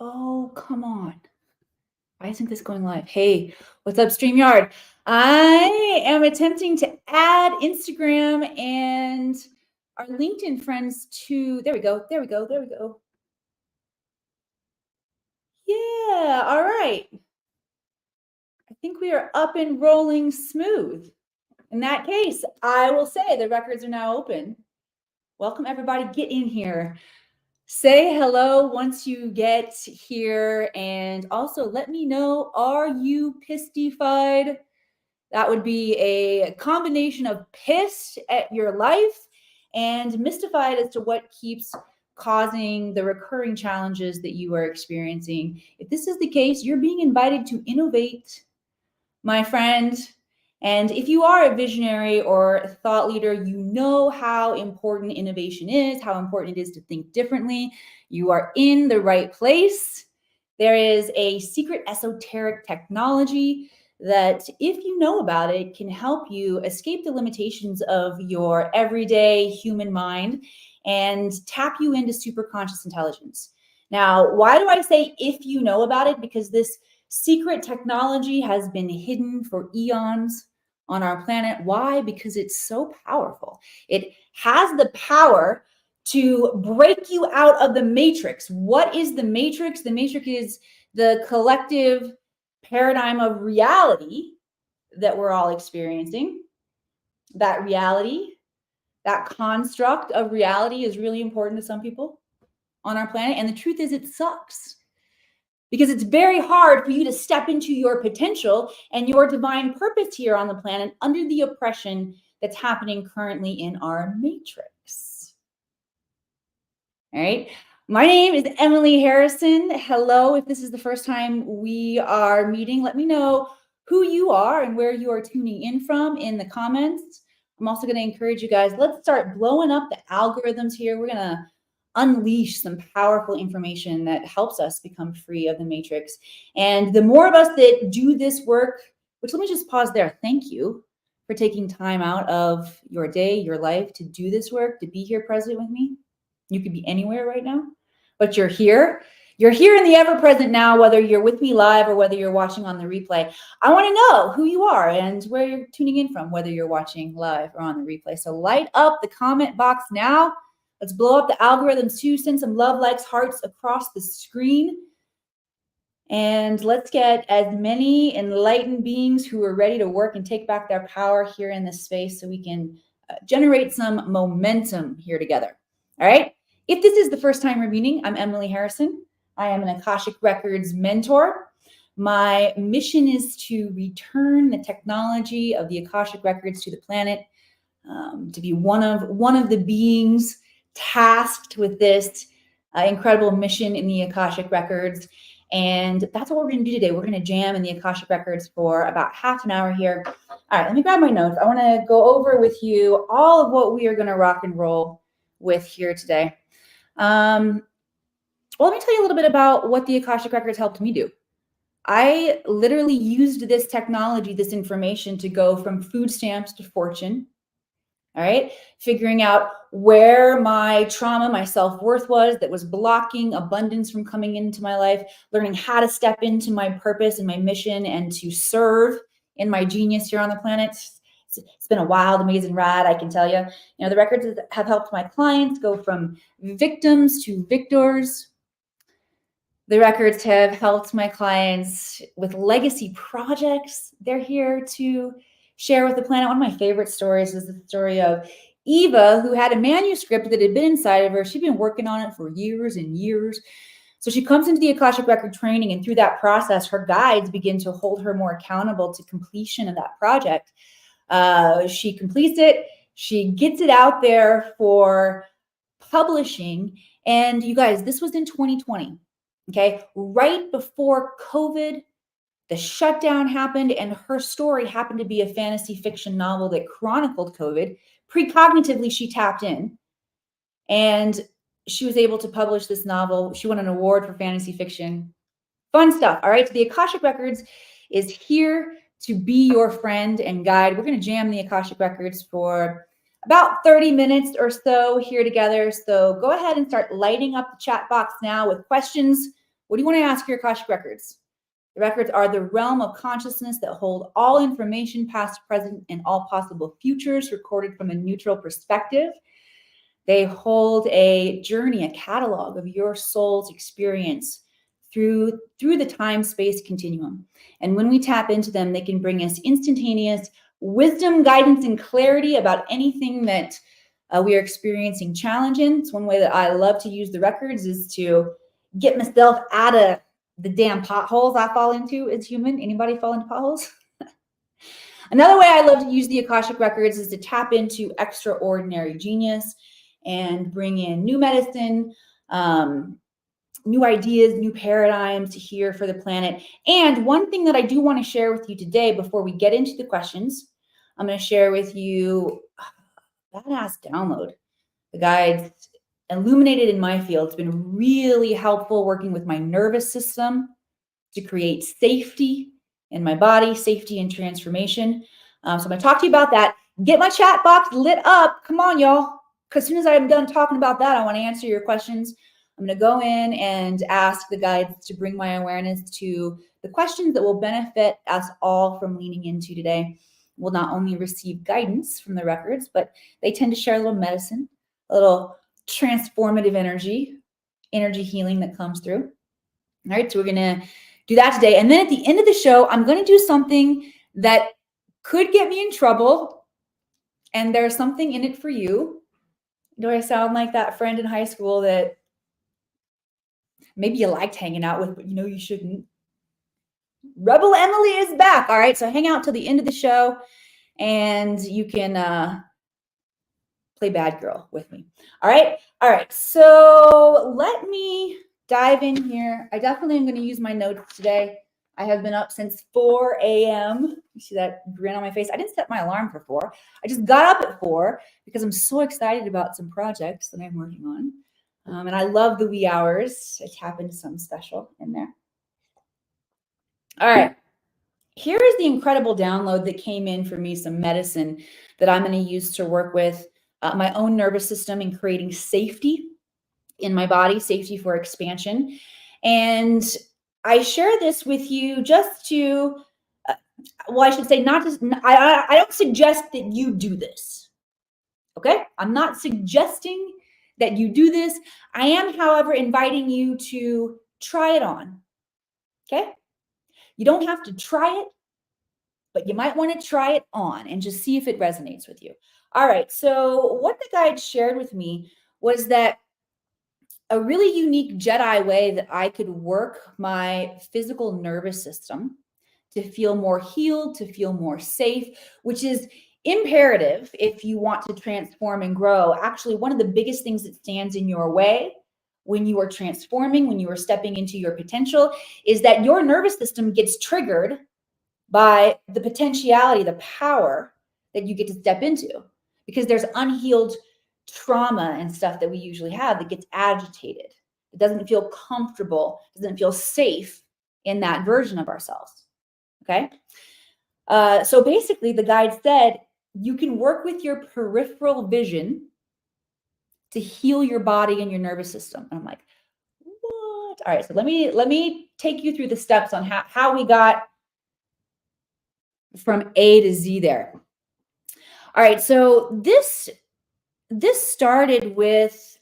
Oh, come on. Why isn't this going live? Hey, what's up, StreamYard? I am attempting to add Instagram and our LinkedIn friends to, there we go. Yeah, all right. I think we are up and rolling smooth. In that case, I will say the records are now open. Welcome, everybody. Get in here. Say hello once you get here. And also let me know, are you pistified? That would be a combination of pissed at your life and mystified as to what keeps causing the recurring challenges that you are experiencing. If this is the case, you're being invited to innovate, my friend. And if you are a visionary or a thought leader, you know how important innovation is, how important it is to think differently. You are in the right place. There is a secret esoteric technology that, if you know about it, can help you escape the limitations of your everyday human mind and tap you into superconscious intelligence. Now, why do I say if you know about it? Because this secret technology has been hidden for eons on our planet. Why? Because it's so powerful. It has the power to break you out of the matrix. What is the matrix? The matrix is the collective paradigm of reality that we're all experiencing. That reality, that construct of reality is really important to some people on our planet. And the truth is, it sucks. Because it's very hard for you to step into your potential and your divine purpose here on the planet under the oppression that's happening currently in our matrix. All right. My name is Emily Harrison. Hello. If this is the first time we are meeting, let me know who you are and where you are tuning in from in the comments. I'm also going to encourage you guys, let's start blowing up the algorithms here. We're going to unleash some powerful information that helps us become free of the matrix. And the more of us that do this work, which let me just pause there. Thank you for taking time out of your day, your life to do this work, to be here present with me. You could be anywhere right now, but you're here. You're here in the ever-present now, whether you're with me live or whether you're watching on the replay. I want to know who you are and where you're tuning in from, whether you're watching live or on the replay. So light up the comment box now. Let's blow up the algorithms too. Send some love, likes, hearts across the screen. And let's get as many enlightened beings who are ready to work and take back their power here in this space so we can generate some momentum here together. All right. If this is the first time we're meeting, I'm Emily Harrison. I am an Akashic Records mentor. My mission is to return the technology of the Akashic Records to the planet, to be one of the beings tasked with this incredible mission in the Akashic Records. And that's what we're going to do today. We're going to jam in the Akashic Records for about half an hour here. All right, let me grab my notes. I want to go over with you all of what we are going to rock and roll with here today. Well, let me tell you a little bit about what the Akashic Records helped me do. I literally used this technology, this information, to go from food stamps to fortune. All right, figuring out where my trauma, my self-worth was that was blocking abundance from coming into my life, learning how to step into my purpose and my mission and to serve in my genius here on the planet. It's been a wild, amazing ride, I can tell you. You know, the records have helped my clients go from victims to victors. The records have helped my clients with legacy projects they're here to share with the planet. One of my favorite stories is the story of Eva, who had a manuscript that had been inside of her. She'd been working on it for years and years. So she comes into the Akashic Record training, and through that process, her guides begin to hold her more accountable to completion of that project. She completes it. She gets it out there for publishing. And you guys, this was in 2020. Okay, right before COVID, the shutdown happened, and her story happened to be a fantasy fiction novel that chronicled COVID. Precognitively, she tapped in, and she was able to publish this novel. She won an award for fantasy fiction. Fun stuff. All right, so the Akashic Records is here to be your friend and guide. We're going to jam the Akashic Records for about 30 minutes or so here together. So go ahead and start lighting up the chat box now with questions, What do you want to ask your Akashic Records? The records are the realm of consciousness that hold all information, past, present, and all possible futures recorded from a neutral perspective. They hold a journey, a catalog of your soul's experience through the time-space continuum. And when we tap into them, they can bring us instantaneous wisdom, guidance, and clarity about anything that we are experiencing challenge in. It's one way that I love to use the records is to get myself out of the damn potholes I fall into as human. Anybody fall into potholes? Another way I love to use the Akashic Records is to tap into extraordinary genius and bring in new medicine, new ideas, new paradigms here for the planet. And one thing that I do want to share with you today before we get into the questions, I'm going to share with you a badass download. The guides illuminated in my field. It's been really helpful working with my nervous system to create safety in my body, safety and transformation. So I'm going to talk to you about that. Get my chat box lit up. Come on, y'all. Because as soon as I'm done talking about that, I want to answer your questions. I'm going to go in and ask the guides to bring my awareness to the questions that will benefit us all from leaning into today. We'll not only receive guidance from the records, but they tend to share a little medicine, a little transformative energy healing that comes through. All right, so we're going to do that today. And then at the end of the show, I'm going to do something that could get me in trouble. And there's something in it for you. Do I sound like that friend in high school that maybe you liked hanging out with, but you know you shouldn't? Rebel Emily is back. All right, so hang out till the end of the show and you can play bad girl with me. All right, so let me dive in here. I definitely am going to use my notes today. I have been up since 4 a.m. You see that grin on my face? I didn't set my alarm for 4. I just got up at 4 because I'm so excited about some projects that I'm working on. And I love the wee hours. I tap into something special in there. All right. Here is the incredible download that came in for me, some medicine that I'm going to use to work with my own nervous system in creating safety in my body, safety for expansion. And I share this with you just to, well, I should say not just, I don't suggest that you do this. Okay? I'm not suggesting that you do this. I am, however, inviting you to try it on. Okay? You don't have to try it, but you might want to try it on and just see if it resonates with you. All right. So what the guide shared with me was that a really unique Jedi way that I could work my physical nervous system to feel more healed, to feel more safe, which is imperative if you want to transform and grow. Actually, one of the biggest things that stands in your way when you are transforming, when you are stepping into your potential, is that your nervous system gets triggered by the potentiality, the power that you get to step into, because there's unhealed trauma and stuff that we usually have that gets agitated. It doesn't feel comfortable, doesn't feel safe in that version of ourselves. Okay. So basically the guide said you can work with your peripheral vision to heal your body and your nervous system. And I'm like, what? All right. So let me take you through the steps on how we got from A to Z there. All right. So this started with,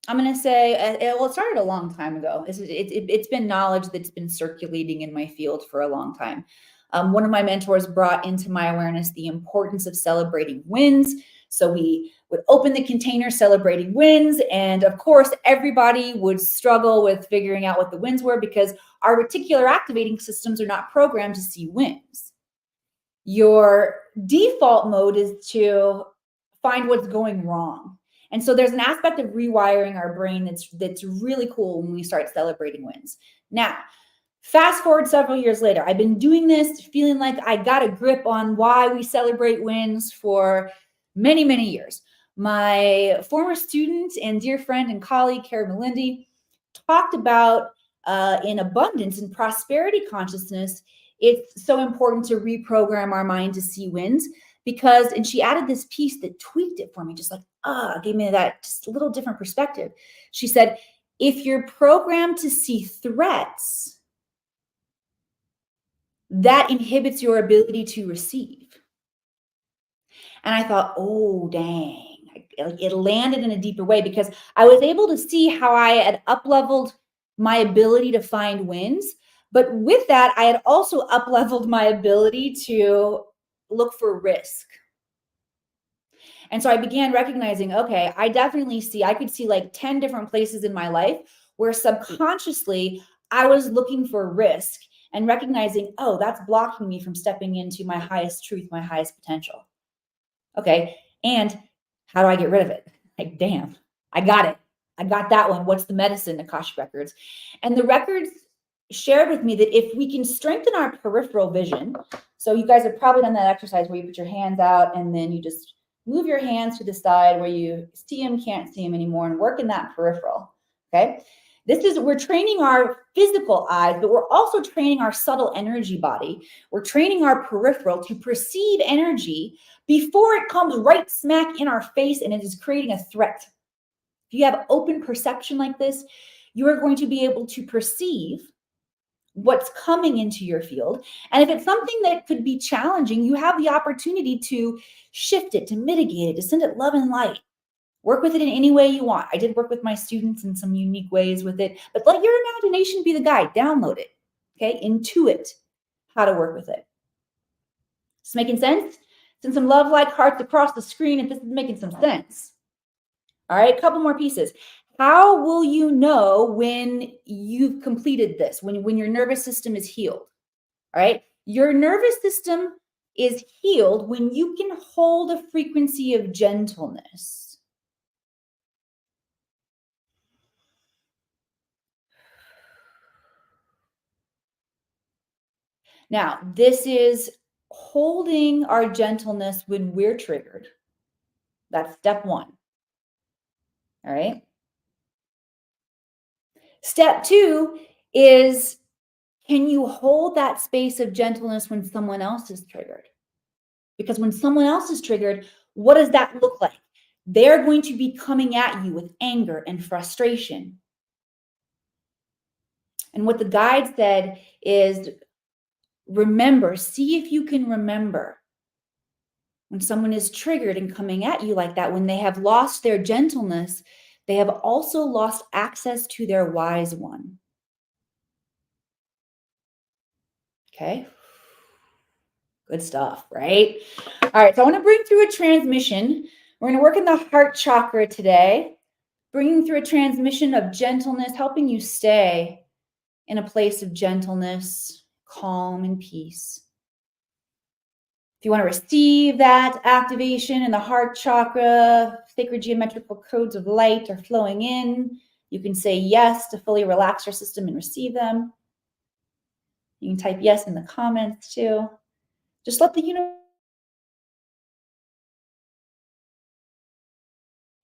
I'm going to say, well, it started a long time ago. It's been knowledge that's been circulating in my field for a long time. One of my mentors brought into my awareness the importance of celebrating wins. So we would open the container celebrating wins. And of course, everybody would struggle with figuring out what the wins were because our reticular activating systems are not programmed to see wins. Your default mode is to find what's going wrong. And so there's an aspect of rewiring our brain that's really cool when we start celebrating wins. Now, fast forward several years later, I've been doing this, feeling like I got a grip on why we celebrate wins for many, many years. My former student and dear friend and colleague, Kara Melindy, talked about in abundance and prosperity consciousness, it's so important to reprogram our mind to see wins. Because, and she added this piece that tweaked it for me, just like, gave me that just a little different perspective. She said, if you're programmed to see threats, that inhibits your ability to receive. And I thought, oh, dang. It landed in a deeper way because I was able to see how I had up-leveled my ability to find wins. But with that, I had also up-leveled my ability to look for risk. And so I began recognizing, okay, I could see like 10 different places in my life where subconsciously I was looking for risk and recognizing, oh, that's blocking me from stepping into my highest truth, my highest potential. Okay. And how do I get rid of it? Like, damn, I got it. I got that one. What's the medicine? Akashic Records. And the records shared with me that if we can strengthen our peripheral vision, so you guys have probably done that exercise where you put your hands out and then you just move your hands to the side where you see them, can't see them anymore, and work in that peripheral. Okay. We're training our physical eyes, but we're also training our subtle energy body. We're training our peripheral to perceive energy before it comes right smack in our face and it is creating a threat. If you have open perception like this, you are going to be able to perceive what's coming into your field. And if it's something that could be challenging, you have the opportunity to shift it, to mitigate it, to send it love and light. Work with it in any way you want. I did work with my students in some unique ways with it, but let your imagination be the guide. Download it, okay? Intuit how to work with it. Is this making sense? Send some love like hearts across the screen if this is making some sense. All right, a couple more pieces. How will you know when you've completed this, when your nervous system is healed? All right, your nervous system is healed when you can hold a frequency of gentleness. Now, this is holding our gentleness when we're triggered. That's step one. All right. Step two is, can you hold that space of gentleness when someone else is triggered? Because when someone else is triggered, what does that look like? They're going to be coming at you with anger and frustration. And what the guide said is, remember, see if you can remember when someone is triggered and coming at you like that, when they have lost their gentleness, they have also lost access to their wise one. Okay. Good stuff, right? All right, so I want to bring through a transmission. We're going to work in the heart chakra today, bringing through a transmission of gentleness, helping you stay in a place of gentleness, calm, and peace. If you want to receive that activation in the heart chakra, sacred geometrical codes of light are flowing in. You can say yes to fully relax your system and receive them. You can type yes in the comments too. Just let the universe.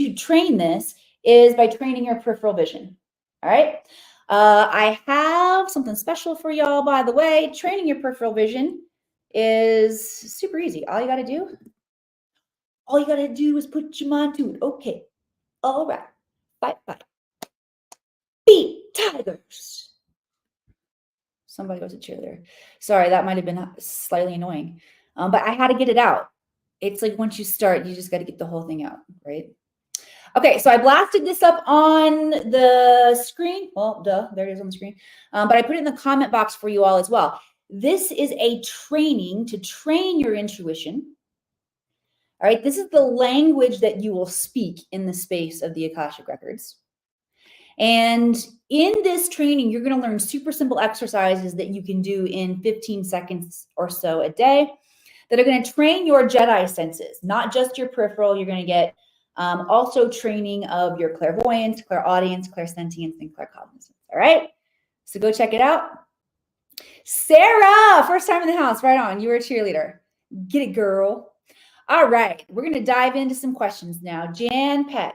To train this is by training your peripheral vision. All right. I have something special for y'all, by the way. Training your peripheral vision is super easy. All you got to do is put your mind to it. Okay. All right. Bye. Beat tigers. Somebody was a cheerleader. Sorry, that might have been slightly annoying. But I had to get it out. It's like once you start, you just got to get the whole thing out, right? Okay, so I blasted this up on the screen. Well, duh, there it is on the screen. But I put it in the comment box for you all as well. This is a training to train your intuition. All right, this is the language that you will speak in the space of the Akashic Records. And in this training, you're going to learn super simple exercises that you can do in 15 seconds or so a day that are going to train your Jedi senses, not just your peripheral. You're going to get also training of your clairvoyance, clairaudience, clairsentience, and claircognizance. All right. So go check it out. Sarah, first time in the house. Right on. You were a cheerleader. Get it, girl. All right. We're going to dive into some questions now. Jan Peck.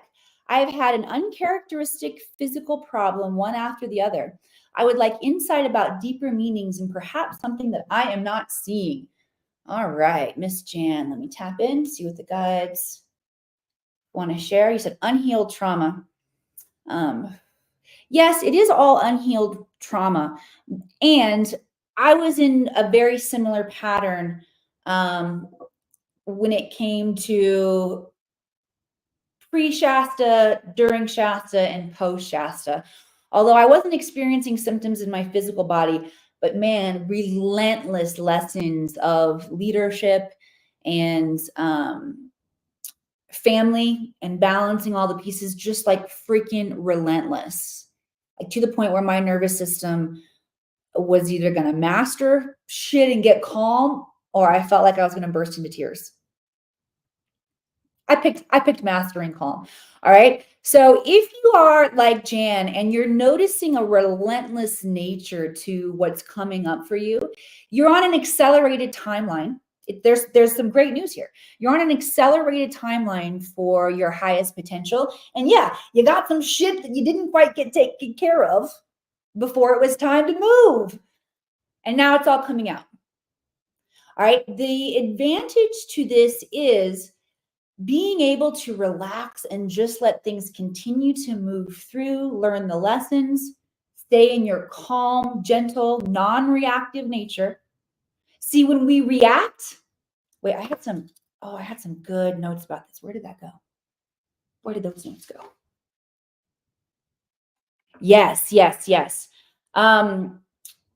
I've had an uncharacteristic physical problem, one after the other. I would like insight about deeper meanings and perhaps something that I am not seeing. All right, Miss Jan, let me tap in, see what the guides want to share. You said unhealed trauma. Yes, it is all unhealed trauma. And I was in a very similar pattern um, when it came to pre-Shasta, during Shasta, and post-Shasta. Although I wasn't experiencing symptoms in my physical body, but man, relentless lessons of leadership and family and balancing all the pieces, just like freaking relentless. Like to the point where my nervous system was either going to master shit and get calm, or I felt like I was going to burst into tears. I picked master and calm. All right. So if you are like Jan and you're noticing a relentless nature to what's coming up for you, you're on an accelerated timeline. There's some great news here. You're on an accelerated timeline for your highest potential. And yeah, you got some shit that you didn't quite get taken care of before it was time to move. And now it's all coming out. All right. The advantage to this is being able to relax and just let things continue to move through, learn the lessons, stay in your calm, gentle, non-reactive nature. See, when we react, wait, I had some good notes about this. Where did that go? Where did those notes go? Yes.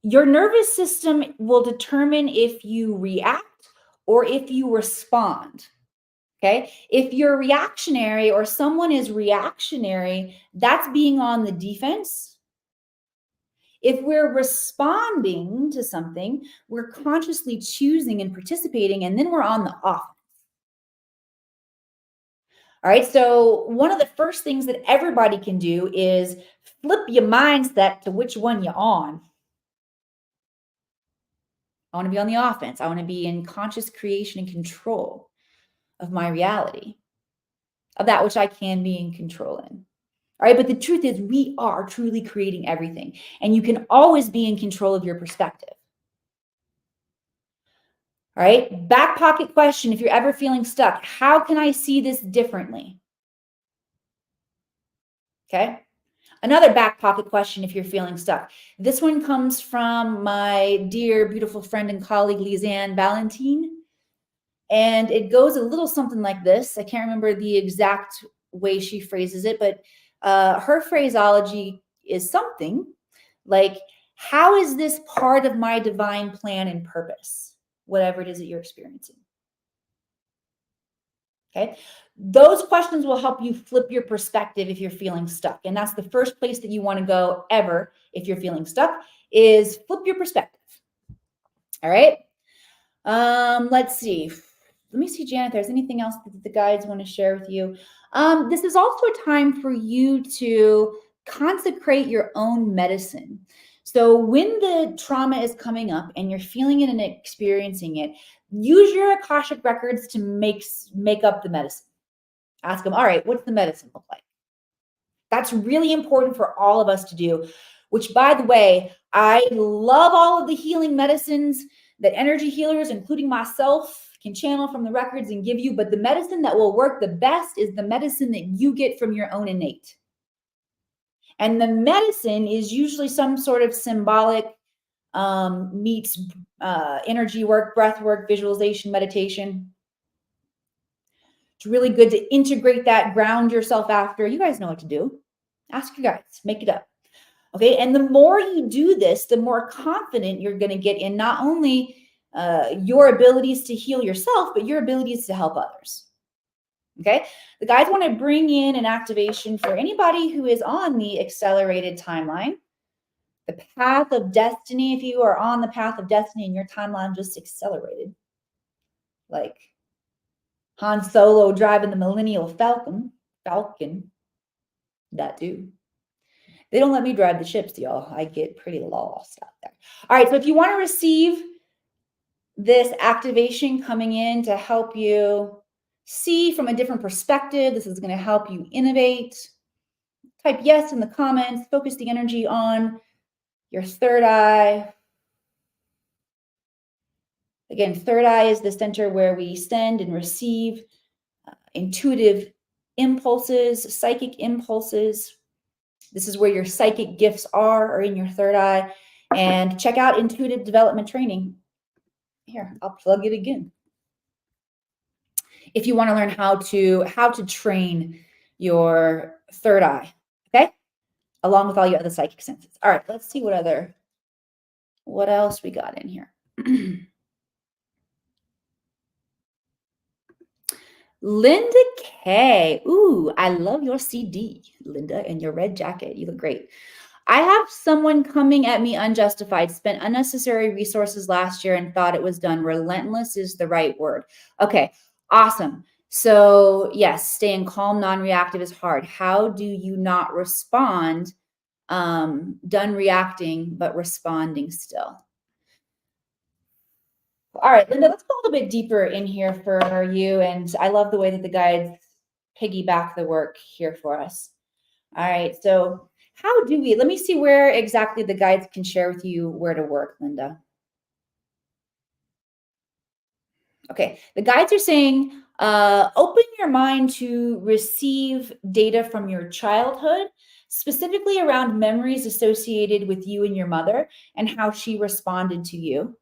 Your nervous system will determine if you react or if you respond. Okay. If you're reactionary or someone is reactionary, that's being on the defense. If we're responding to something, we're consciously choosing and participating, and then we're on the offense. All right. So, one of the first things that everybody can do is flip your mindset to which one you're on. I want to be on the offense. I want to be in conscious creation and control of my reality, of that which I can be in control in. All right. But the truth is, we are truly creating everything, and you can always be in control of your perspective. All right. Back pocket question. If you're ever feeling stuck, how can I see this differently? Okay. Another back pocket question if you're feeling stuck. This one comes from my dear, beautiful friend and colleague, Lisanne Valentine. And it goes a little something like this. I can't remember the exact way she phrases it, but her phraseology is something like, how is this part of my divine plan and purpose? Whatever it is that you're experiencing. Okay. Those questions will help you flip your perspective if you're feeling stuck. And that's the first place that you want to go ever if you're feeling stuck, is flip your perspective. All right. Let's see. Let me see, Janet, if there's anything else that the guides want to share with you. This is also a time for you to consecrate your own medicine. So when the trauma is coming up and you're feeling it and experiencing it, use your Akashic Records to make up the medicine. Ask them, all right, what's the medicine look like? That's really important for all of us to do, which, by the way, I love all of the healing medicines that energy healers, including myself, can channel from the records and give you. But the medicine that will work the best is the medicine that you get from your own innate. And the medicine is usually some sort of symbolic meets energy work, breath work, visualization, meditation. It's really good to integrate that, ground yourself after. You guys know what to do. Ask your guides, make it up. Okay. And the more you do this, the more confident you're going to get in not only your abilities to heal yourself, but your abilities to help others. Okay. The guides want to bring in an activation for anybody who is on the accelerated timeline, the path of destiny. If you are on the path of destiny and your timeline just accelerated, like Han Solo driving the Millennial Falcon, that dude. They don't let me drive the ships, y'all. I get pretty lost out there. All right. So if you want to receive this activation coming in to help you see from a different perspective, this is going to help you innovate. Type yes in the comments. Focus the energy on your third eye. Again, third eye is the center where we send and receive intuitive impulses, psychic impulses. This is where your psychic gifts are in your third eye. And check out intuitive development training. Here, I'll plug it again. If you want to learn how to train your third eye, okay? Along with all your other psychic senses. All right, let's see what else we got in here. Linda K. Ooh, I love your CD, Linda, and your red jacket. You look great. I have someone coming at me unjustified, spent unnecessary resources last year and thought it was done. Relentless is the right word. Okay, awesome. So yes, staying calm, non-reactive is hard. How do you not respond? Done reacting, but responding still. All right, Linda, let's go a little bit deeper in here for you. And I love the way that the guides piggyback the work here for us. All right, so how do we, let me see where exactly the guides can share with you where to work, Linda. Okay, the guides are saying, open your mind to receive data from your childhood, specifically around memories associated with you and your mother and how she responded to you.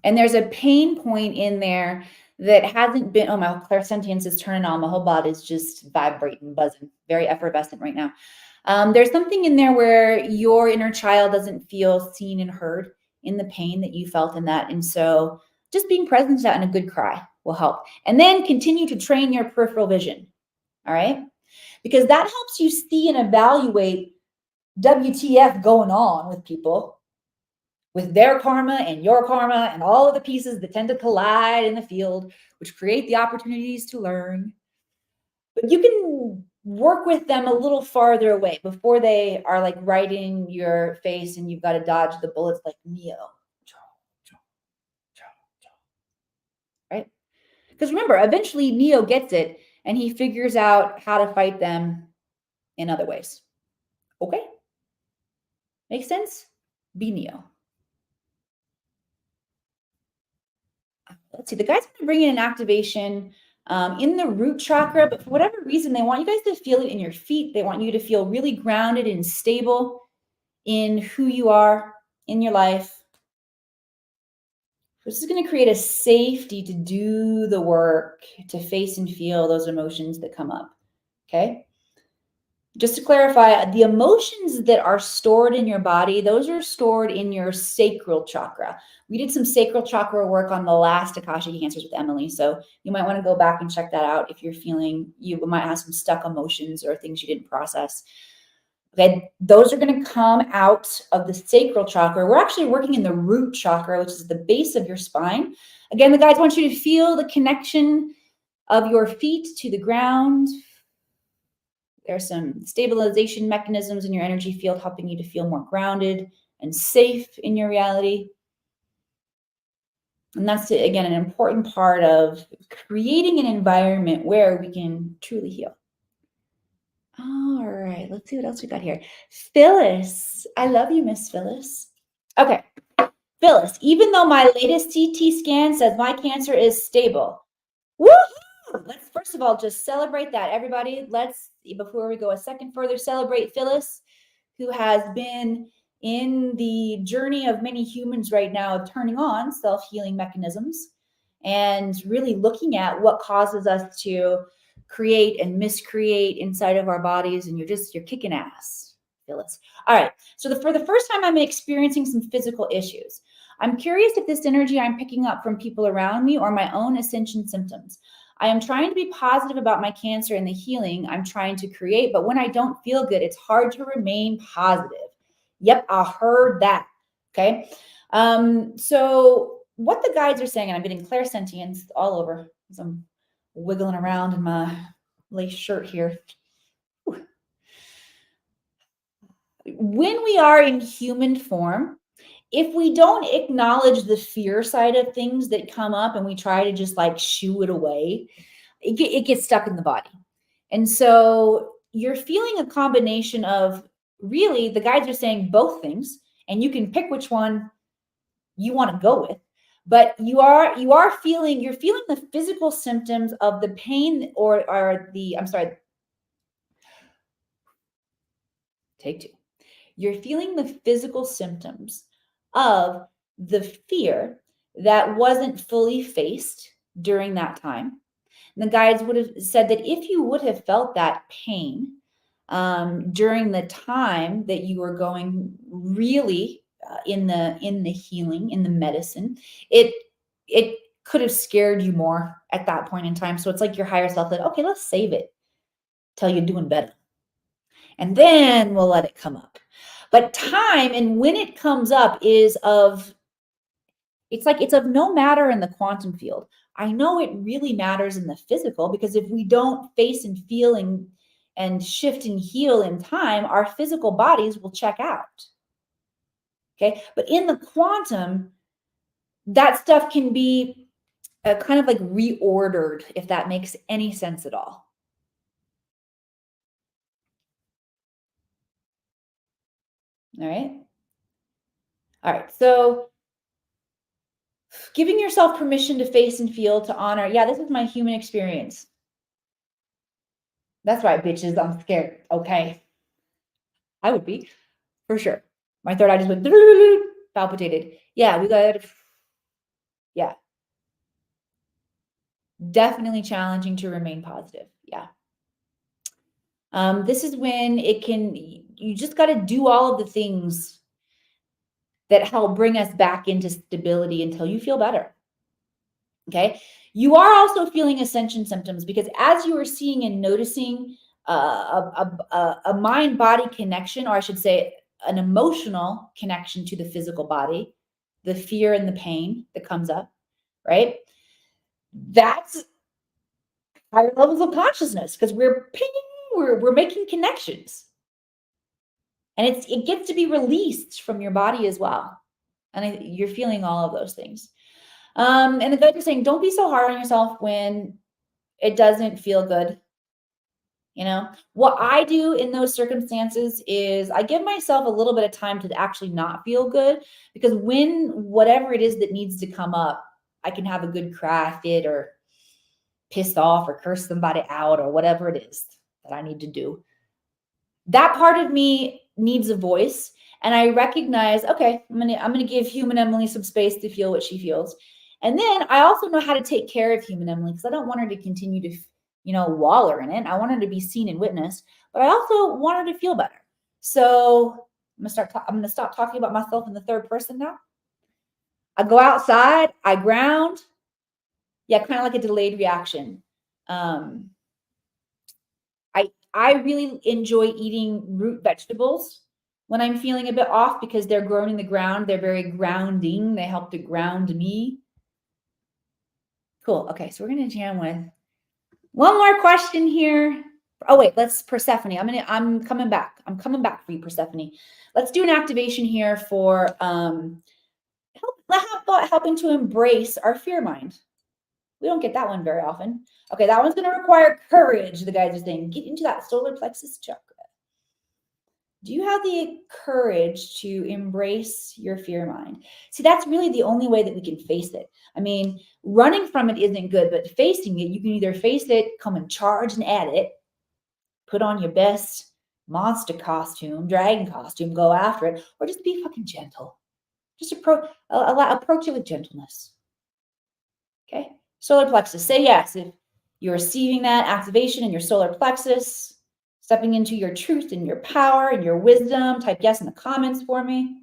And there's a pain point in there that hasn't been, oh, my clairsentience is turning on. My whole body is just vibrating, buzzing, very effervescent right now. There's something in there where your inner child doesn't feel seen and heard in the pain that you felt in that. And so just being present to that and a good cry will help. And then continue to train your peripheral vision. All right. Because that helps you see and evaluate WTF going on with people, with their karma and your karma and all of the pieces that tend to collide in the field, which create the opportunities to learn. But you can work with them a little farther away before they are like right in your face and you've got to dodge the bullets like Neo. Right? Because remember, eventually Neo gets it and he figures out how to fight them in other ways. Okay? Makes sense? Be Neo. Let's see, the guys are bringing an activation in the root chakra, but for whatever reason, they want you guys to feel it in your feet. They want you to feel really grounded and stable in who you are in your life. This is going to create a safety to do the work, to face and feel those emotions that come up, okay? Just to clarify, the emotions that are stored in your body, those are stored in your sacral chakra. We did some sacral chakra work on the last Akashic Answers with Emily, so you might want to go back and check that out if you're feeling you might have some stuck emotions or things you didn't process. Okay, those are going to come out of the sacral chakra. We're actually working in the root chakra, which is the base of your spine. Again, the guides want you to feel the connection of your feet to the ground. There's some stabilization mechanisms in your energy field helping you to feel more grounded and safe in your reality. And that's, again, an important part of creating an environment where we can truly heal. All right, let's see what else we got here. Phyllis, I love you, Miss Phyllis. Okay, Phyllis, even though my latest CT scan says my cancer is stable, woohoo! Let's first of all just celebrate that, everybody. Let's, before we go a second further, celebrate Phyllis, who has been in the journey of many humans right now of turning on self-healing mechanisms and really looking at what causes us to create and miscreate inside of our bodies. And you're kicking ass, Phyllis. All right. So for the first time, I'm experiencing some physical issues. I'm curious if this energy I'm picking up from people around me or my own ascension symptoms. I am trying to be positive about my cancer and the healing I'm trying to create, but when I don't feel good, it's hard to remain positive. Yep, I heard that. Okay. So what the guides are saying, and I'm getting clairsentience all over as I'm wiggling around in my lace shirt here. Whew. When we are in human form, if we don't acknowledge the fear side of things that come up and we try to just like shoo it away, it gets stuck in the body. And so you're feeling a combination of, really, the guides are saying both things, and you can pick which one you want to go with. But you're feeling the physical symptoms of the pain or the, I'm sorry, Take two. You're feeling the physical symptoms of the fear that wasn't fully faced during that time. And the guides would have said that if you would have felt that pain during the time that you were going really in the healing, in the medicine, it could have scared you more at that point in time. So it's like your higher self that, okay, let's save it till you're doing better, and then we'll let it come up. But time, and when it comes up, is of, it's like it's of no matter in the quantum field. I know it really matters in the physical, because if we don't face and feel and shift and heal in time, our physical bodies will check out. Okay, but in the quantum, that stuff can be kind of like reordered, if that makes any sense at all. All right. All right. So giving yourself permission to face and feel, to honor. Yeah, this is my human experience. That's right, bitches. I'm scared. Okay. I would be, for sure. My third eye just went palpitated. Yeah, we got, yeah. Definitely challenging to remain positive. Yeah. This is when it can, you just got to do all of the things that help bring us back into stability until you feel better. Okay. You are also feeling ascension symptoms, because as you are seeing and noticing a mind-body connection, or I should say an emotional connection to the physical body, the fear and the pain that comes up, right? That's higher levels of consciousness, because we're making connections, and it gets to be released from your body as well, and you're feeling all of those things. And the guides are saying, don't be so hard on yourself when it doesn't feel good. You know, what I do in those circumstances is I give myself a little bit of time to actually not feel good, because when whatever it is that needs to come up, I can have a good cry fit, or pissed off, or curse somebody out, or whatever it is that I need to do. That part of me needs a voice, and I recognize, okay, I'm gonna give human Emily some space to feel what she feels. And then I also know how to take care of human Emily, because I don't want her to continue to, waller in it. I want her to be seen and witnessed, but I also want her to feel better. So I'm gonna stop talking about myself in the third person now. I go outside, I ground. Yeah, kind of like a delayed reaction. I really enjoy eating root vegetables when I'm feeling a bit off, because they're grown in the ground. They're very grounding. They help to ground me. Cool. Okay, so we're gonna jam with one more question here. Oh wait, let's Persephone. I'm coming back. I'm coming back for you, Persephone. Let's do an activation here for helping to embrace our fear mind. We don't get that one very often. Okay, that one's going to require courage. The guys are saying, get into that solar plexus chakra. Do you have the courage to embrace your fear mind? See, that's really the only way that we can face it. I mean, running from it isn't good, but facing it, you can either face it, come and charge and at it, put on your best monster costume, dragon costume, go after it, or just be fucking gentle. Just approach it with gentleness. Okay? Solar plexus, say yes if you're receiving that activation in your solar plexus, stepping into your truth and your power and your wisdom. Type yes in the comments for me.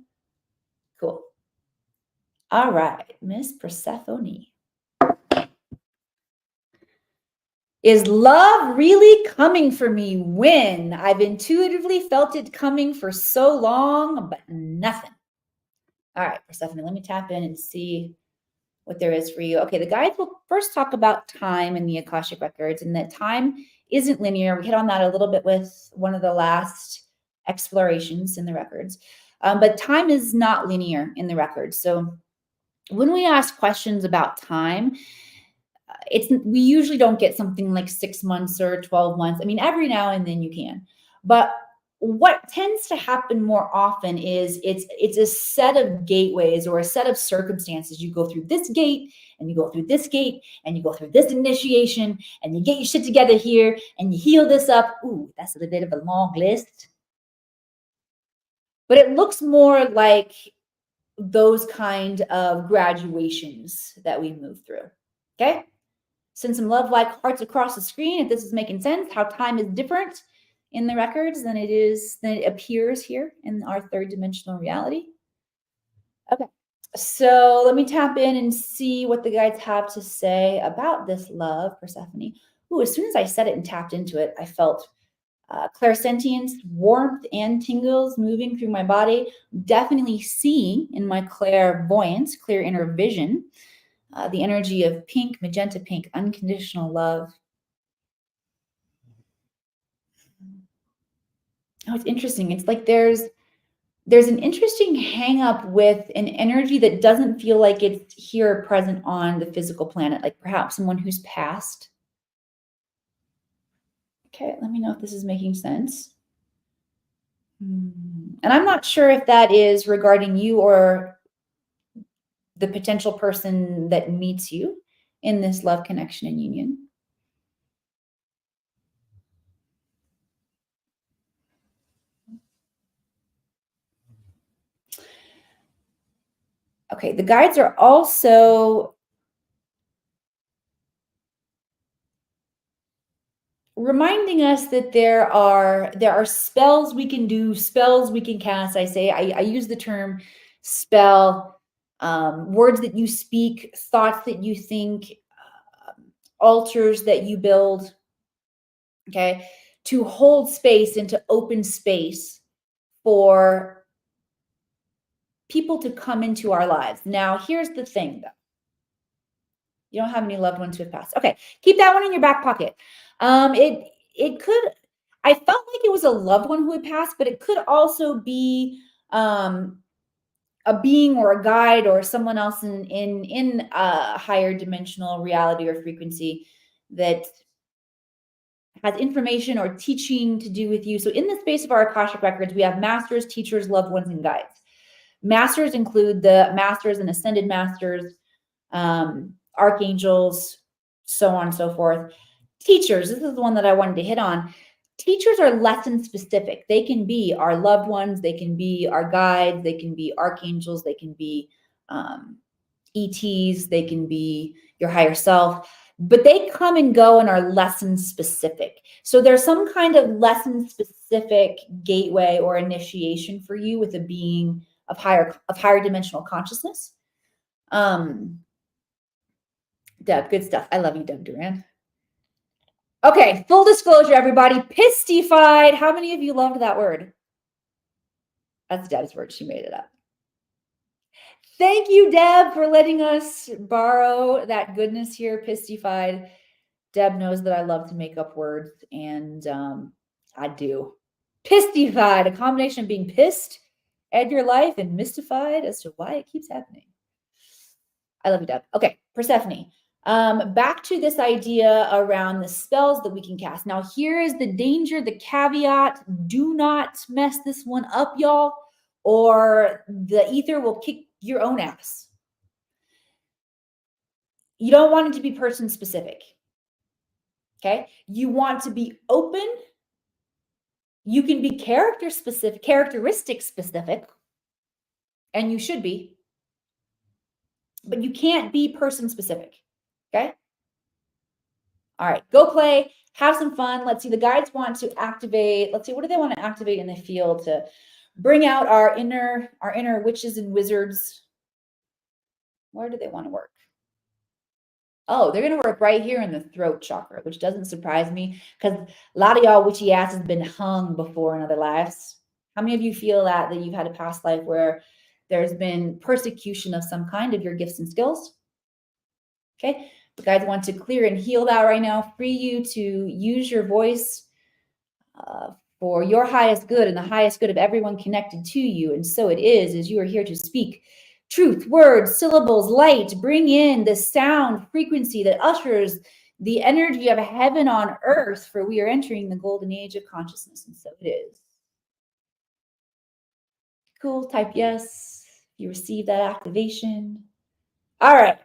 Cool. All right, Miss Persephone. Is love really coming for me when I've intuitively felt it coming for so long, but nothing? All right, Persephone, let me tap in and see what there is for you. Okay, the guides will first talk about time in the Akashic Records, and that time isn't linear. We hit on that a little bit with one of the last explorations in the records, but time is not linear in the records. So when we ask questions about time, we usually don't get something like 6 months or 12 months. I mean, every now and then you can, but what tends to happen more often is it's a set of gateways or a set of circumstances. You go through this gate, and you go through this gate, and you go through this initiation, and you get your shit together here, and you heal this up. Ooh, that's a bit of a long list. but it looks more like those kind of graduations that we move through. Okay. Send some love like hearts across the screen if this is making sense, how time is different in the records than it appears here in our third dimensional reality. Okay. So let me tap in and see what the guides have to say about this love, Persephone. Ooh, as soon as I said it and tapped into it, I felt clairsentience, warmth, and tingles moving through my body. Definitely seeing in my clairvoyance, clear inner vision, the energy of pink, magenta pink, unconditional love. Oh, it's interesting. It's like there's an interesting hang up with an energy that doesn't feel like it's here present on the physical planet, like perhaps someone who's passed. Okay, let me know if this is making sense. And I'm not sure if that is regarding you or the potential person that meets you in this love connection and union. Okay, the guides are also reminding us that there are spells we can do, spells we can cast. I use the term spell, words that you speak, thoughts that you think, altars that you build, okay, to hold space and to open space for people to come into our lives. Now, here's the thing, though. You don't have any loved ones who have passed. Okay, keep that one in your back pocket. It could. I felt like it was a loved one who had passed, but it could also be a being or a guide or someone else in a higher dimensional reality or frequency that has information or teaching to do with you. So in the space of our Akashic Records, we have masters, teachers, loved ones, and guides. Masters include the masters and ascended masters, archangels, so on and so forth. Teachers, this is the one that I wanted to hit on. Teachers are lesson specific. They can be our loved ones, they can be our guides, they can be archangels, they can be ETs, they can be your higher self, but they come and go and are lesson specific. So there's some kind of lesson specific gateway or initiation for you with a being of higher dimensional consciousness. Deb, good stuff. I love you, Deb Duran. Okay, full disclosure, everybody. Pistified. How many of you loved that word? That's Deb's word. She made it up. Thank you, Deb, for letting us borrow that goodness here, pistified. Deb knows that I love to make up words, and I do. Pistified, a combination of being pissed at your life and mystified as to why it keeps happening. I love you, Deb. Okay, Persephone. Back to this idea around the spells that we can cast. Now, here is the danger, the caveat. Do not mess this one up, y'all, or the ether will kick your own ass. You don't want it to be person specific. Okay? You want to be open. You can be character specific, characteristic specific, and you should be, but you can't be person specific. Okay? All right, go play, have some fun. Let's see, the guides want to activate. Let's see, what do they want to activate in the field to bring out our inner witches and wizards? Where do they want to work? Oh, they're going to work right here in the throat chakra, which doesn't surprise me because a lot of y'all witchy ass has been hung before in other lives. How many of you feel that you've had a past life where there's been persecution of some kind of your gifts and skills? Okay, the guides want to clear and heal that right now, free you to use your voice for your highest good and the highest good of everyone connected to you. And so it is, as you are here to speak truth, words, syllables, light, bring in the sound frequency that ushers the energy of heaven on earth, for we are entering the golden age of consciousness. And so it is. Cool, type yes. You receive that activation. All right.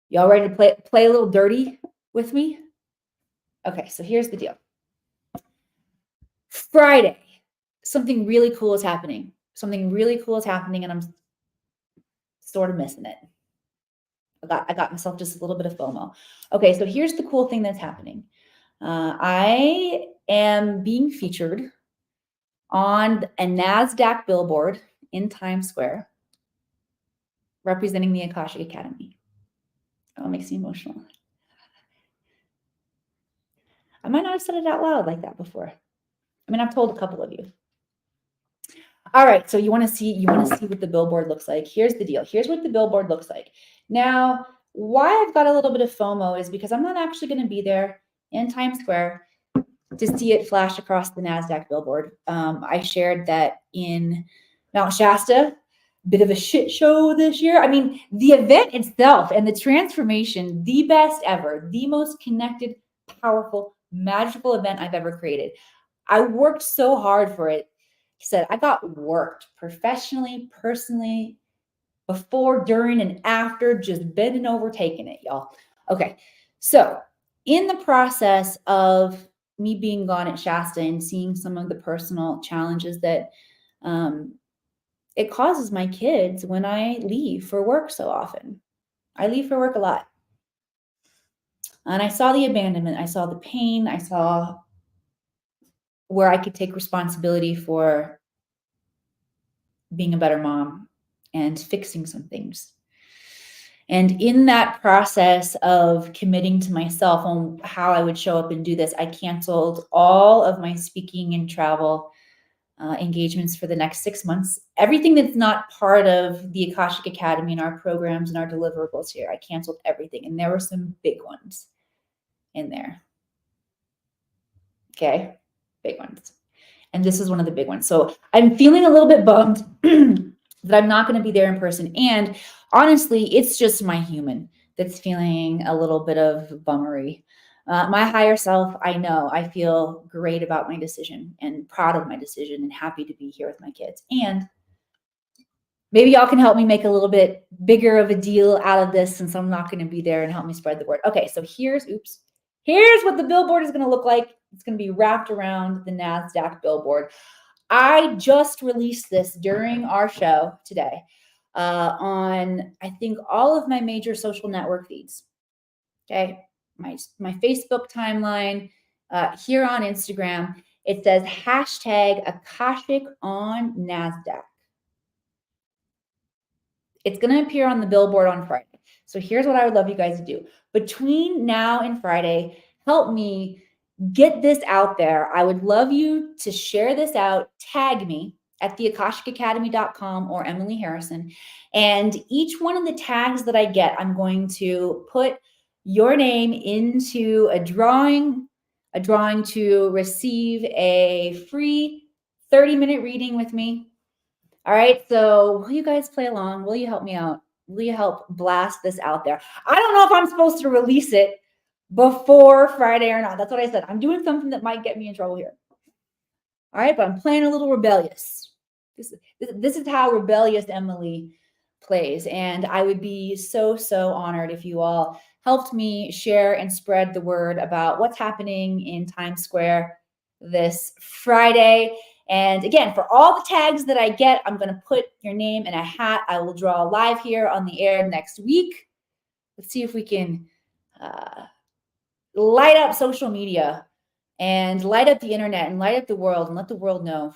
Y'all ready to play a little dirty with me? Okay, so here's the deal. Friday, something really cool is happening. Something really cool is happening, and I'm sort of missing it. I got myself just a little bit of FOMO. Okay, so here's the cool thing that's happening. I am being featured on a NASDAQ billboard in Times Square representing the Akashic Academy. Oh, it makes me emotional. I might not have said it out loud like that before. I mean, I've told a couple of you. All right, so you want to see what the billboard looks like. Here's the deal. Here's what the billboard looks like. Now, why I've got a little bit of FOMO is because I'm not actually going to be there in Times Square to see it flash across the NASDAQ billboard. I shared that in Mount Shasta, bit of a shit show this year. I mean, the event itself and the transformation, the best ever, the most connected, powerful, magical event I've ever created. I worked so hard for it. He said, I got worked professionally, personally, before, during, and after, just bending over, taking it, y'all. Okay, so in the process of me being gone at Shasta and seeing some of the personal challenges that it causes my kids when I leave for work so often. I leave for work a lot. And I saw the abandonment. I saw the pain. I saw where I could take responsibility for being a better mom and fixing some things. And in that process of committing to myself on how I would show up and do this, I canceled all of my speaking and travel engagements for the next 6 months. Everything that's not part of the Akashic Academy and our programs and our deliverables here, I canceled everything. And there were some big ones in there. Okay, big ones. And this is one of the big ones. So I'm feeling a little bit bummed that I'm not going to be there in person. And honestly, it's just my human that's feeling a little bit of bummery. My higher self, I know, I feel great about my decision and proud of my decision and happy to be here with my kids. And maybe y'all can help me make a little bit bigger of a deal out of this since I'm not going to be there, and help me spread the word. Okay, so here's what the billboard is going to look like. It's going to be wrapped around the NASDAQ billboard. I just released this during our show today on, I think, all of my major social network feeds. Okay, my Facebook timeline, here on Instagram, it says hashtag Akashic on NASDAQ. It's going to appear on the billboard on Friday. So here's what I would love you guys to do. Between now and Friday, help me get this out there. I would love you to share this out, tag me at theakashicacademy.com or Emily Harrison. And each one of the tags that I get, I'm going to put your name into a drawing to receive a free 30-minute reading with me. All right, so will you guys play along? Will you help me out? Will you help blast this out there? I don't know if I'm supposed to release it before Friday or not. That's what I said. I'm doing something that might get me in trouble here. All right, but I'm playing a little rebellious. This is how rebellious Emily plays. And I would be so, so honored if you all helped me share and spread the word about what's happening in Times Square this Friday. And again, for all the tags that I get, I'm going to put your name in a hat. I will draw live here on the air next week. Let's see if we can light up social media and light up the internet and light up the world and let the world know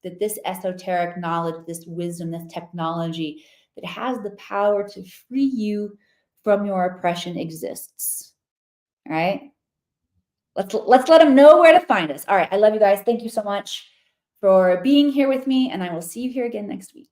that this esoteric knowledge, this wisdom, this technology that has the power to free you from your oppression exists. All right. Let's let them know where to find us. All right. I love you guys. Thank you so much for being here with me, and I will see you here again next week.